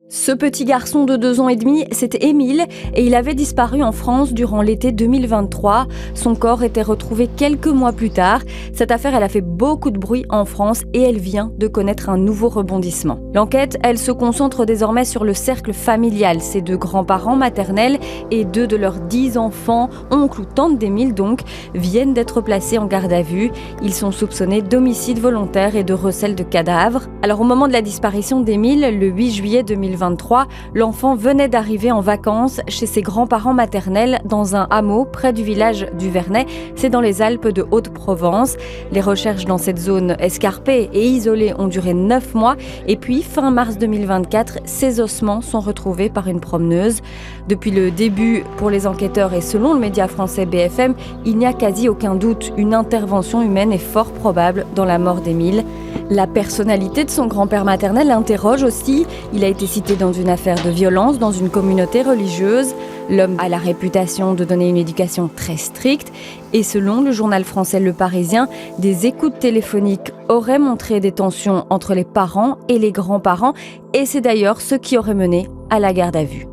Ce petit garçon de 2 ans et demi, c'était Émile et il avait disparu en France durant l'été 2023. Son corps était retrouvé quelques mois plus tard. Cette affaire, elle a fait beaucoup de bruit en France et elle vient de connaître un nouveau rebondissement. L'enquête, elle se concentre désormais sur le cercle familial. Ses 2 grands-parents maternels et 2 de leurs 10 enfants, oncles ou tantes d'Émile donc, viennent d'être placés en garde à vue. Ils sont soupçonnés d'homicide volontaire et de recel de cadavres. Alors au moment de la disparition d'Émile, le 8 juillet 2023, l'enfant venait d'arriver en vacances chez ses grands-parents maternels dans un hameau près du village du Vernet, c'est dans les Alpes de Haute-Provence. Les recherches dans cette zone escarpée et isolée ont duré 9 mois et puis fin mars 2024, ses ossements sont retrouvés par une promeneuse. Depuis le début, pour les enquêteurs et selon le média français BFM, il n'y a quasi aucun doute, une intervention humaine est fort probable dans la mort d'Émile. La personnalité de son grand-père maternel l'interroge aussi. Il a été cité dans une affaire de violence dans une communauté religieuse. L'homme a la réputation de donner une éducation très stricte et selon le journal français Le Parisien, des écoutes téléphoniques auraient montré des tensions entre les parents et les grands-parents et c'est d'ailleurs ce qui aurait mené à la garde à vue.